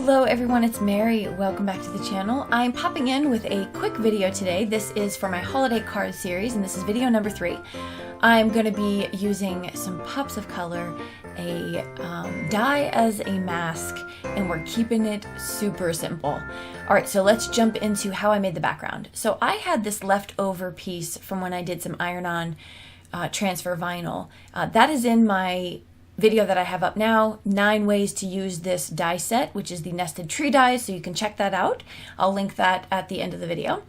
Hello everyone, it's Mary. Welcome back to the channel. I'm popping in with a quick video today. This is for my holiday card series and this is video number 3. I'm going to be using some pops of color, a dye as a mask, and we're keeping it super simple. Alright, so let's jump into how I made the background. So I had this leftover piece from when I did some iron-on transfer vinyl. That is in my video that I have up now, 9 ways to use this die set, which is the nested tree dies, so you can check that out. I'll link that at the end of the video.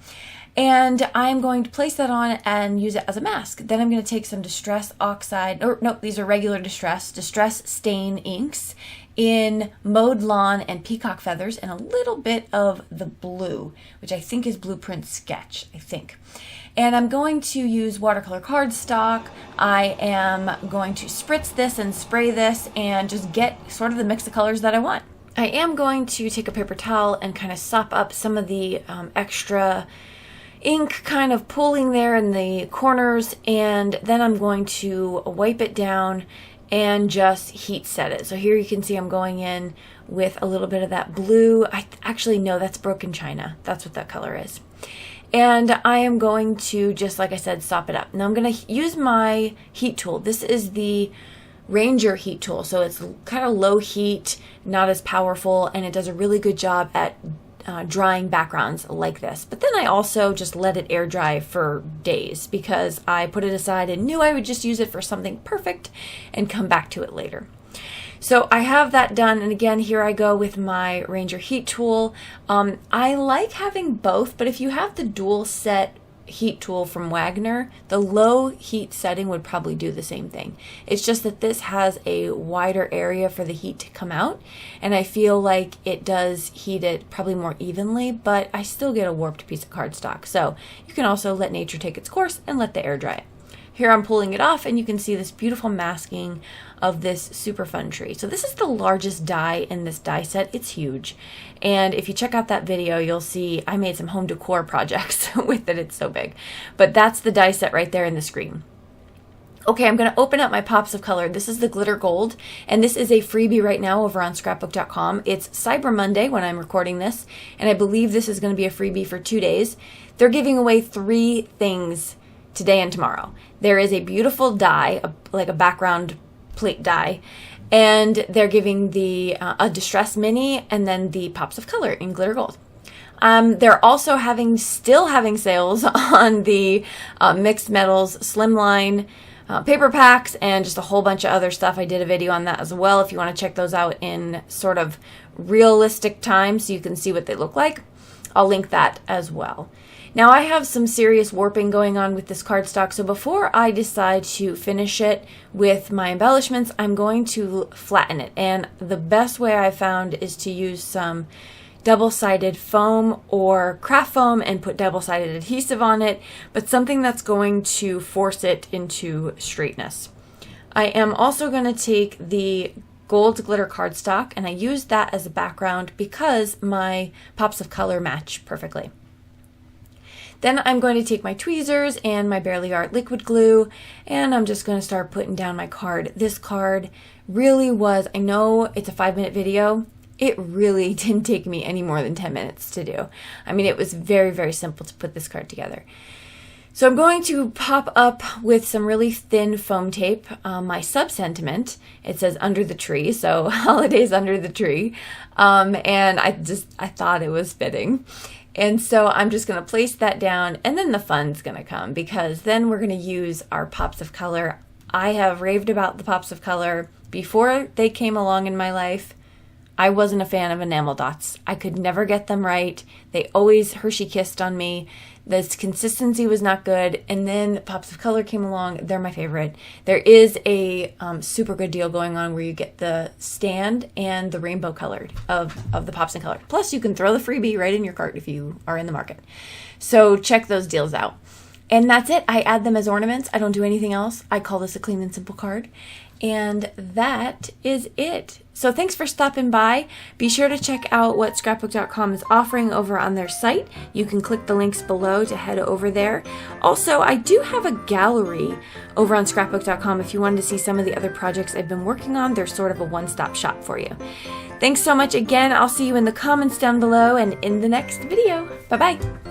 And I'm going to place that on and use it as a mask. Then I'm going to take some Distress Oxide, or no, these are regular Distress Stain inks in Mowed Lawn and Peacock Feathers and a little bit of the blue, which I think is Blueprint Sketch, I think. And I'm going to use watercolor cardstock. I am going to spritz this and spray this and just get sort of the mix of colors that I want. I am going to take a paper towel and kind of sop up some of the extra ink kind of pooling there in the corners, and then I'm going to wipe it down and just heat set it. So here you can see I'm going in with a little bit of that blue. I actually know that's Broken China. That's what that color is. And I am going to, just like I said, sop it up. Now I'm going to use my heat tool. This is the Ranger heat tool. So it's kind of low heat, not as powerful, and it does a really good job at drying backgrounds like this. But then I also just let it air dry for days because I put it aside and knew I would just use it for something perfect and come back to it later. So I have that done, and again, here I go with my Ranger heat tool. I like having both, but if you have the dual set heat tool from Wagner, the low heat setting would probably do the same thing. It's just that this has a wider area for the heat to come out, and I feel like it does heat it probably more evenly, but I still get a warped piece of cardstock. So you can also let nature take its course and let the air dry it. Here I'm pulling it off and you can see this beautiful masking of this super fun tree. So this is the largest die in this die set. It's huge. And if you check out that video, you'll see I made some home decor projects with it. It's so big. But that's the die set right there in the screen. Okay, I'm going to open up my pops of color. This is the glitter gold, and this is a freebie right now over on scrapbook.com. It's Cyber Monday when I'm recording this, and I believe this is going to be a freebie for 2 days. They're giving away 3 things today and tomorrow. There is a beautiful die, like a background plate die, and they're giving the a Distress Mini and then the pops of color in glitter gold. They're also still having sales on the mixed metals slimline paper packs and just a whole bunch of other stuff. I did a video on that as well if you want to check those out in sort of realistic time so you can see what they look like. I'll link that as well. Now I have some serious warping going on with this cardstock, so before I decide to finish it with my embellishments, I'm going to flatten it. And the best way I've found is to use some double-sided foam or craft foam and put double-sided adhesive on it, but something that's going to force it into straightness. I am also going to take the gold glitter cardstock, and I use that as a background because my pops of color match perfectly. Then I'm going to take my tweezers and my Barely Art liquid glue, and I'm just going to start putting down my card. This card really was, I know it's a 5-minute video, it really didn't take me any more than 10 minutes to do. I mean, it was very, very simple to put this card together. So I'm going to pop up with some really thin foam tape my sub-sentiment. It says under the tree, so holidays under the tree. And I thought it was fitting. And so I'm just going to place that down, and then the fun's going to come because then we're going to use our pops of color. I have raved about the pops of color before they came along in my life. I wasn't a fan of enamel dots. I could never get them right. They always Hershey kissed on me. This consistency was not good, and then pops of color came along. They're my favorite. There is a super good deal going on where you get the stand and the rainbow colored of the pops and color. Plus, you can throw the freebie right in your cart if you are in the market. So check those deals out. And that's it. I add them as ornaments. I don't do anything else. I call this a clean and simple card. And that is it. So thanks for stopping by. Be sure to check out what scrapbook.com is offering over on their site. You can click the links below to head over there. Also, I do have a gallery over on scrapbook.com if you wanted to see some of the other projects I've been working on. They're sort of a one-stop shop for you. Thanks so much again. I'll see you in the comments down below and in the next video. Bye-bye.